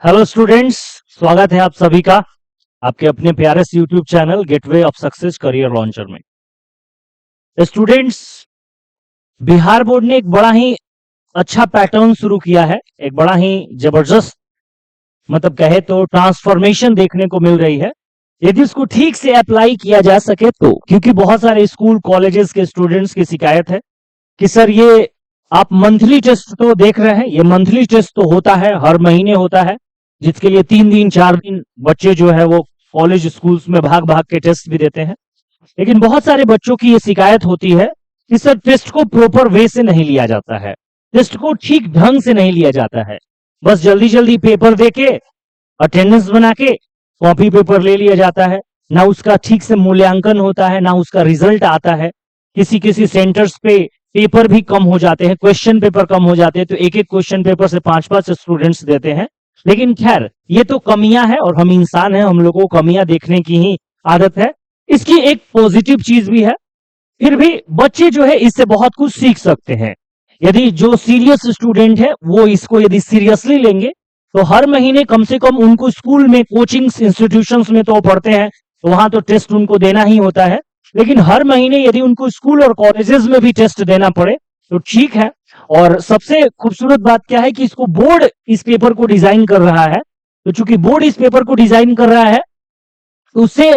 Hello students, स्वागत है आप सभी का आपके अपने प्यारे से YouTube channel gateway of success career launcher में। स्टूडेंट्स, बिहार बोर्ड ने एक बड़ा ही अच्छा पैटर्न शुरू किया है, एक बड़ा ही जबरदस्त मतलब कहे तो ट्रांसफॉर्मेशन देखने को मिल रही है। यदि इसको ठीक से अप्लाई किया जा सके तो, क्योंकि बहुत सारे स्कूल कॉलेजेस के स्टूडेंट्स की शिकायत है कि सर ये आप मंथली टेस्ट तो देख रहे हैं, ये मंथली टेस्ट तो होता है, हर महीने होता है, जिसके लिए 3 दिन 4 दिन बच्चे जो है वो कॉलेज स्कूल्स में भाग भाग के टेस्ट भी देते हैं। लेकिन बहुत सारे बच्चों की ये शिकायत होती है कि सर टेस्ट को प्रॉपर वे से नहीं लिया जाता है, टेस्ट को ठीक ढंग से नहीं लिया जाता है, बस जल्दी जल्दी पेपर देके अटेंडेंस बना के कॉपी पेपर ले लिया जाता है, ना उसका ठीक से मूल्यांकन होता है, ना उसका रिजल्ट आता है। किसी किसी सेंटर्स पे पेपर भी कम हो जाते हैं, क्वेश्चन पेपर कम हो जाते हैं, तो एक एक क्वेश्चन पेपर से 5-5 स्टूडेंट्स देते हैं। लेकिन खैर, ये तो कमियां हैं और हम इंसान हैं, हम लोगों को कमियां देखने की ही आदत है। इसकी एक पॉजिटिव चीज भी है, फिर भी बच्चे जो है इससे बहुत कुछ सीख सकते हैं। यदि जो सीरियस स्टूडेंट है वो इसको यदि सीरियसली लेंगे तो हर महीने कम से कम उनको स्कूल में, कोचिंग इंस्टीट्यूशंस में तो पढ़ते हैं तो वहां तो टेस्ट उनको देना ही होता है, लेकिन हर महीने यदि उनको स्कूल और कॉलेजेस में भी टेस्ट देना पड़े तो ठीक है। और सबसे खूबसूरत बात क्या है कि इसको बोर्ड इस पेपर को डिजाइन कर रहा है, तो चूंकि बोर्ड इस पेपर को डिजाइन कर रहा है तो उससे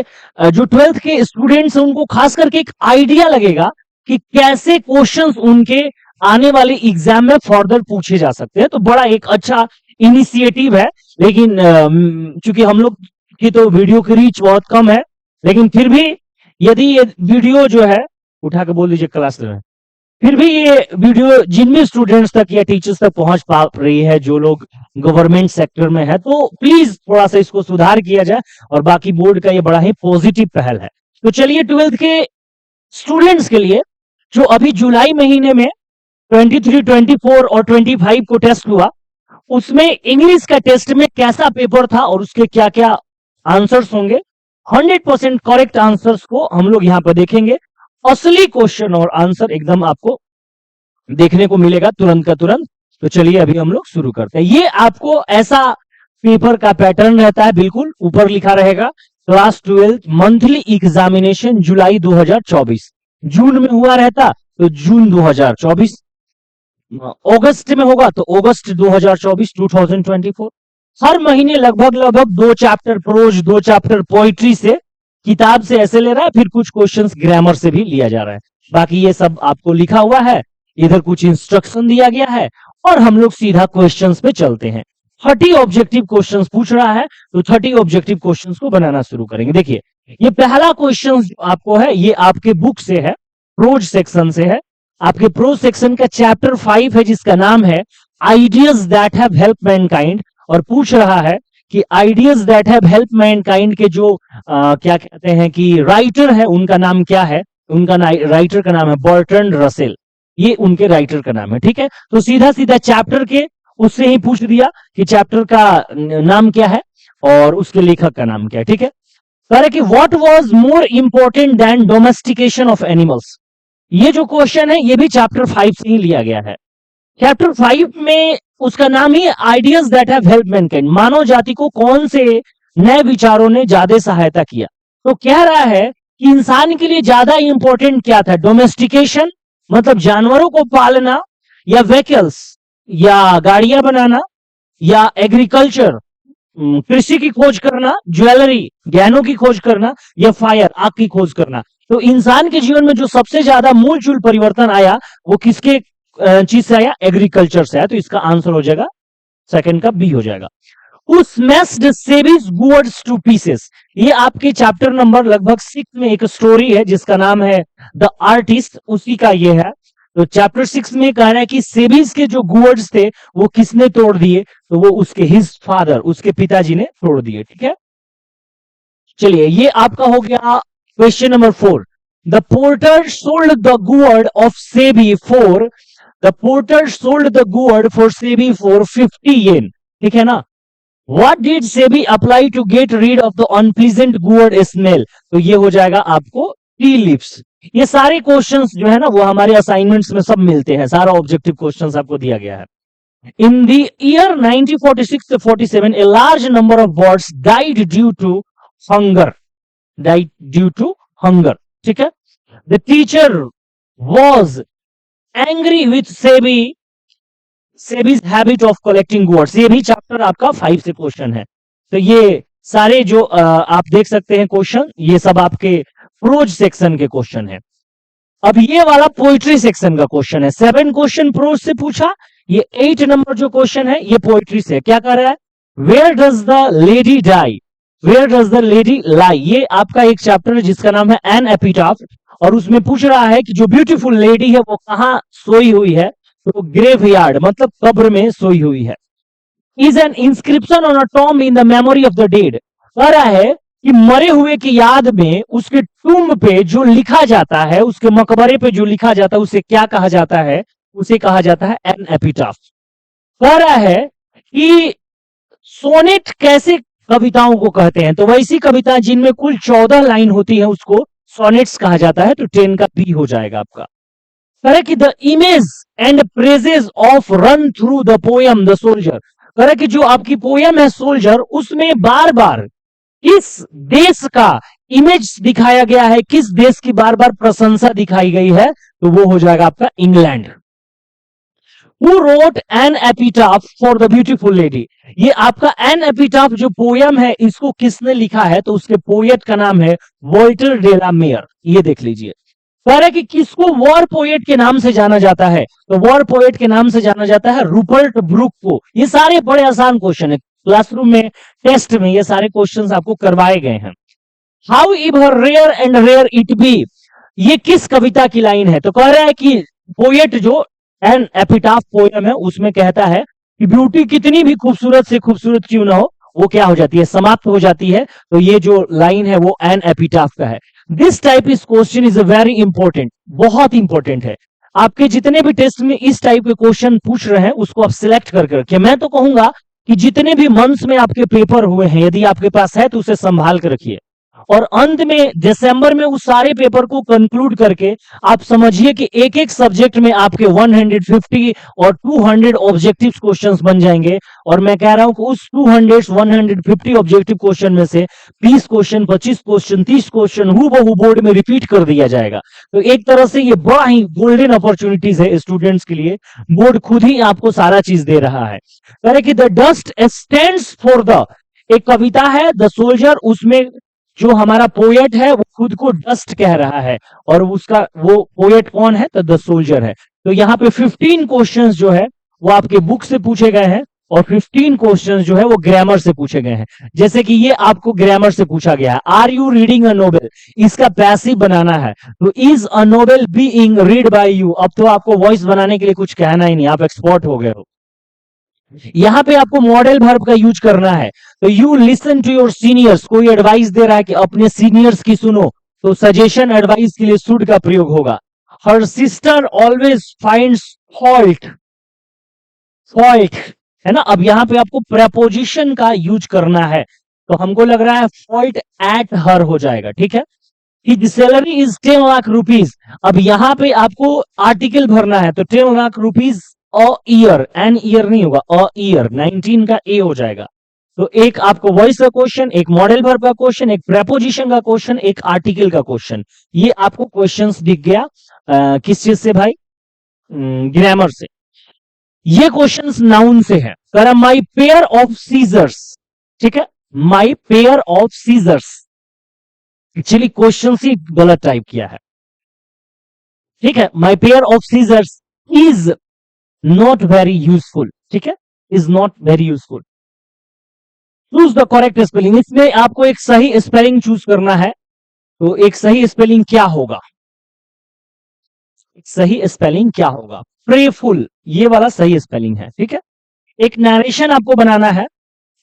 जो 12th के स्टूडेंट्स हैं उनको खास करके एक आइडिया लगेगा कि कैसे क्वेश्चंस उनके आने वाले एग्जाम में फर्दर पूछे जा सकते हैं। तो बड़ा एक अच्छा इनिशिएटिव है। लेकिन चूंकि हम लोग की तो वीडियो की रीच बहुत कम है, लेकिन फिर भी यदि ये वीडियो जो है, उठा के बोल दीजिए क्लास में, फिर भी ये वीडियो जिन भी स्टूडेंट्स तक या टीचर्स तक पहुंच पा रही है जो लोग गवर्नमेंट सेक्टर में है, तो प्लीज थोड़ा सा इसको सुधार किया जाए। और बाकी बोर्ड का ये बड़ा ही पॉजिटिव पहल है। तो चलिए 12th के स्टूडेंट्स के लिए जो अभी जुलाई महीने में 23, 24 और 25 को टेस्ट हुआ, उसमें इंग्लिश का टेस्ट में कैसा पेपर था और उसके क्या क्या आंसर्स होंगे, 100% करेक्ट आंसर्स को हम लोग यहाँ पर देखेंगे। असली क्वेश्चन और आंसर एकदम आपको देखने को मिलेगा तुरंत का तुरंत। तो चलिए अभी हम लोग शुरू करते हैं। ये आपको ऐसा पेपर का पैटर्न रहता है, बिल्कुल ऊपर लिखा रहेगा क्लास 12 मंथली एग्जामिनेशन जुलाई 2024। जून में हुआ रहता तो जून 2024, अगस्त में होगा तो अगस्त 2024, 2024। हर महीने लगभग 2 चैप्टर प्रोज, 2 चैप्टर पोइट्री से किताब से ऐसे ले रहा है, फिर कुछ क्वेश्चंस ग्रामर से भी लिया जा रहा है। बाकी ये सब आपको लिखा हुआ है, इधर कुछ इंस्ट्रक्शन दिया गया है और हम लोग सीधा क्वेश्चंस पे चलते हैं। 30 ऑब्जेक्टिव क्वेश्चंस पूछ रहा है तो 30 ऑब्जेक्टिव क्वेश्चंस को बनाना शुरू करेंगे। देखिए, ये पहला क्वेश्चन आपको है, ये आपके बुक से है, प्रोज सेक्शन से है। आपके प्रोज सेक्शन का चैप्टर 5 है जिसका नाम है ideas that have help Mankind, और पूछ रहा है कि ideas that have help Mankind के जो क्या कहते हैं कि राइटर है, उनका नाम क्या है। उनका राइटर का नाम है बर्ट्रैंड रसेल, ये उनके राइटर का नाम है। ठीक है, तो सीधा सीधा चैप्टर के उससे ही पूछ दिया कि चैप्टर का नाम क्या है और उसके लेखक का नाम क्या है। ठीक है, कह रहे कि what was more important than domestication of animals. ये जो क्वेश्चन है ये भी चैप्टर 5 से ही लिया गया है। चैप्टर 5 में उसका नाम ही ideas that have help mankind, मानव जाति को कौन से नए विचारों ने ज्यादा सहायता किया। तो कह रहा है कि इंसान के लिए ज्यादा इंपॉर्टेंट क्या था, डोमेस्टिकेशन मतलब जानवरों को पालना, या व्हीकल्स या गाड़ियां बनाना, या एग्रीकल्चर कृषि की खोज करना, ज्वेलरी ज्ञानों की खोज करना, या फायर आग की खोज करना। तो इंसान के जीवन में जो सबसे ज्यादा मूलचूल परिवर्तन आया वो किसके चीज से आया, एग्रीकल्चर से आया। तो इसका आंसर हो जाएगा सेकंड का बी हो जाएगा। Who smashed Sebi's gourds to pieces? ये आपके चैप्टर नंबर लगभग 6 में एक स्टोरी है जिसका नाम है द आर्टिस्ट, उसी का ये है। तो चैप्टर 6 में कह रहा है कि सेबीज के जो गोर्ड्स थे वो किसने तोड़ दिए, तो वो उसके हिज फादर, उसके पिताजी ने तोड़ दिए। ठीक है, चलिए ये आपका हो गया question number 4। The porter sold the gourd of SEBI for, the porter sold the gourd for SEBI for 50 येन। ठीक है ना, What did SEBI apply to get rid of the unpleasant gourd smell? तो ये हो जाएगा आपको टी लिप्स। ये सारे क्वेश्चंस जो है ना वो हमारे असाइनमेंट्स में सब मिलते हैं, सारा ऑब्जेक्टिव क्वेश्चंस आपको दिया गया है। In the year 1946 to 47, a large number of birds died due to hunger. Died due to hunger. ठीक है? The teacher was angry with सेबीज हैबिट ऑफ कलेक्टिंग वर्ड्स। ये भी चैप्टर आपका 5 से क्वेश्चन है। तो ये सारे जो आप देख सकते हैं क्वेश्चन, ये सब आपके प्रोज सेक्शन के क्वेश्चन है। अब ये वाला पोइट्री सेक्शन का क्वेश्चन है। 7 क्वेश्चन प्रोज से पूछा, ये 8 नंबर जो क्वेश्चन है ये पोइट्री से। क्या कर रहा है? Where does the lady die, where does the lady lie. ये आपका एक चैप्टर है जिसका नाम है एन एपिटाफ, और उसमें पूछ रहा है कि जो ब्यूटीफुल लेडी है वो कहां सोई हुई है। तो ग्रेवयार्ड मतलब कब्र में सोई हुई है। Is an inscription on a tomb in the memory of the dead. कह रहा है कि मरे हुए की याद में उसके टूम्ब पे जो लिखा जाता है, उसके मकबरे पे जो लिखा जाता है उसे क्या कहा जाता है? उसे कहा जाता है एन एपिटाफ। कह रहा है कि सोनेट कैसे कविताओं को कहते हैं? तो वैसी कविता जिनमें कुल 14 लाइन होती है उसको सोनेट्स कहा जाता है। तो 10 का बी हो जाएगा आपका। करे कि the image and praises of run through the poem the soldier. करे कि जो आपकी पोयम है सोल्जर, उसमें बार बार किस देश का इमेज दिखाया गया है, किस देश की बार बार प्रशंसा दिखाई गई है? तो वो हो जाएगा आपका England. Who wrote an epitaph for the beautiful lady? ये आपका एन एपिटाफ जो पोयम है इसको किसने लिखा है? तो उसके पोएट का नाम है वॉल्टर डे ला मेयर। ये देख लीजिए। कह रहा है कि किसको वॉर पोएट के नाम से जाना जाता है? तो वॉर पोएट के नाम से जाना जाता है रूपर्ट ब्रूक को। ये सारे बड़े आसान क्वेश्चन है, क्लासरूम में टेस्ट में ये सारे क्वेश्चंस आपको करवाए गए हैं। However rare and rare it be, ये किस कविता की लाइन है? तो कह रहा है कि पोएट जो एन एपिटाफ पोयम है उसमें कहता है कि ब्यूटी कितनी भी खूबसूरत से खूबसूरत क्यों ना हो, वो क्या हो जाती है? समाप्त हो जाती है। तो ये जो लाइन है वो एन एपिटाफ का है। This type is question is a very important, बहुत इंपॉर्टेंट है। आपके जितने भी टेस्ट में इस टाइप के क्वेश्चन पूछ रहे हैं उसको आप सिलेक्ट करके रखिए। मैं तो कहूंगा कि जितने भी मंथ्स में आपके पेपर हुए हैं यदि आपके पास है तो उसे संभाल कर रखिए, और अंत में दिसंबर में उस सारे पेपर को कंक्लूड करके आप समझिए कि एक एक सब्जेक्ट में आपके 150 और 200 ऑब्जेक्टिव क्वेश्चंस बन जाएंगे। और मैं कह रहा हूं कि उस 200 150 ऑब्जेक्टिव क्वेश्चन में से 20 क्वेश्चन 25 क्वेश्चन 30 क्वेश्चन हूबहू बोर्ड में रिपीट कर दिया जाएगा। तो एक तरह से ये बड़ा ही गोल्डन अपॉर्चुनिटीज है स्टूडेंट्स के लिए। बोर्ड खुद ही आपको सारा चीज दे रहा है। कह कि the dust stands for the, एक कविता है द सोल्जर, उसमें जो हमारा पोएट है वो खुद को डस्ट कह रहा है, और उसका वो पोएट कौन है? तो द सोल्जर है। तो यहाँ पे 15 क्वेश्चंस जो है वो आपके बुक से पूछे गए हैं, और 15 क्वेश्चंस जो है वो ग्रामर से पूछे गए हैं। जैसे कि ये आपको ग्रामर से पूछा गया है, are you reading a novel, इसका पैसिव बनाना है। तो is a novel being read by you, अब तो आपको वॉइस बनाने के लिए कुछ कहना ही नहीं, आप एक्सपर्ट हो गए हो। यहां पे आपको मॉडल वर्ब का यूज करना है। तो you listen to your seniors, कोई एडवाइस दे रहा है कि अपने सीनियर्स की सुनो, तो सजेशन एडवाइस के लिए शुड का प्रयोग होगा। Her sister always finds fault, fault है ना। अब यहां पे आपको प्रेपोजिशन का यूज करना है, तो हमको लग रहा है फॉल्ट एट हर हो जाएगा। ठीक है। His salary is 10 lakh rupees. अब यहां पे आपको आर्टिकल भरना है, तो 10 lakh rupees a year, an year नहीं होगा, अ ईयर, 19 का ए हो जाएगा। तो एक आपको वॉइस का क्वेश्चन, एक मॉडल वर्ब का क्वेश्चन, एक प्रेपोजिशन का क्वेश्चन, एक आर्टिकल का क्वेश्चन। ये आपको क्वेश्चंस दिख गया किस चीज से भाई? ग्रामर से। ये क्वेश्चंस नाउन से है। करा माई पेयर ऑफ सीजर्स, ठीक है, my pair of scissors. Actually question ही गलत टाइप किया है। ठीक है, my pair of scissors is not very useful. ठीक है, is not very useful. Choose the correct spelling, इसमें आपको एक सही स्पेलिंग चूज करना है। तो एक सही स्पेलिंग क्या होगा? सही स्पेलिंग क्या होगा? प्रेफुल, ये वाला सही स्पेलिंग है। ठीक है, एक नरेशन आपको बनाना है।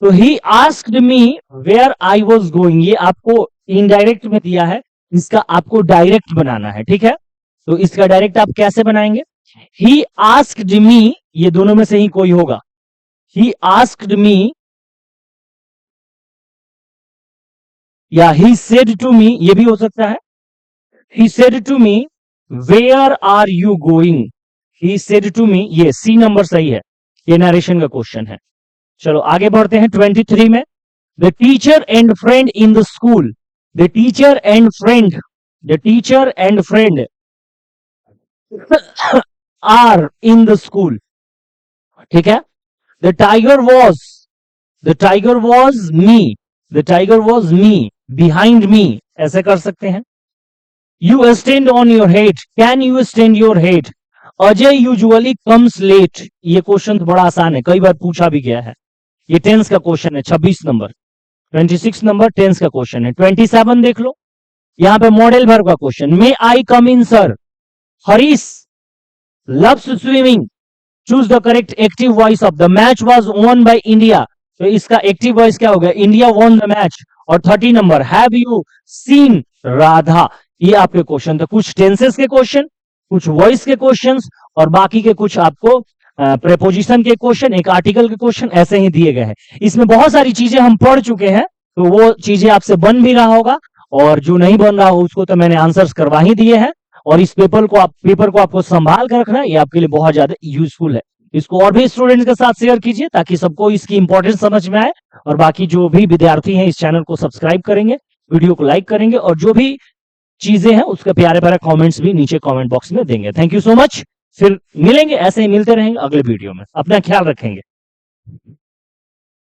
तो he asked me where I was going, ये आपको इनडायरेक्ट में दिया है, इसका आपको डायरेक्ट बनाना है। ठीक है, तो इसका डायरेक्ट आप कैसे बनाएंगे? ही आस्क्ड मी, ये दोनों में से ही कोई होगा। ही आस्क्ड मी या ही सेड टू मी, ये भी हो सकता है। He said to me where are you going, he said to me, ये सी नंबर सही है। ये नरेशन का क्वेश्चन है। चलो आगे बढ़ते हैं 23 में। The teacher and friend in the school, the teacher and friend, the teacher and friend are in the school, ठीक है। The tiger was me, the tiger was me, behind me, ऐसे कर सकते हैं। You stand on your head, can you stand your head, Ajay usually comes late, ये question तो बड़ा आसान है, कई बार पूछा भी गया है। ये टेंस का क्वेश्चन है, 26 नंबर, 26 नंबर टेंस का क्वेश्चन है। 27 देख लो, यहां पे मॉडल वर्ब का question, may I come in sir, Harish loves swimming, choose the correct active voice of the match was won by India, तो इसका एक्टिव वॉइस क्या होगा, इंडिया वॉन द मैच। और 30 number, have you seen Radha, ये आपके question थे, कुछ tenses के क्वेश्चन, कुछ वॉइस के क्वेश्चंस, और बाकी के कुछ आपको प्रेपोजिशन के क्वेश्चन, एक आर्टिकल के क्वेश्चन, ऐसे ही दिए गए हैं। इसमें बहुत सारी चीजें हम पढ़ चुके हैं, तो वो चीजें आपसे बन भी रहा होगा, और जो नहीं बन रहा हो उसको तो मैंने आंसर्स करवा ही दिए हैं। और इस पेपर को आपको संभाल कर रखना है, ये आपके लिए बहुत ज्यादा यूजफुल है। इसको और भी स्टूडेंट्स के साथ शेयर कीजिए ताकि सबको इसकी इंपॉर्टेंस समझ में आए। और बाकी जो भी विद्यार्थी हैं इस चैनल को सब्सक्राइब करेंगे, वीडियो को लाइक करेंगे, और जो भी चीजें हैं उसके प्यारे प्यारे कमेंट्स भी नीचे कमेंट बॉक्स में देंगे। थैंक यू सो मच, फिर मिलेंगे, ऐसे ही मिलते रहेंगे अगले वीडियो में। अपना ख्याल रखेंगे।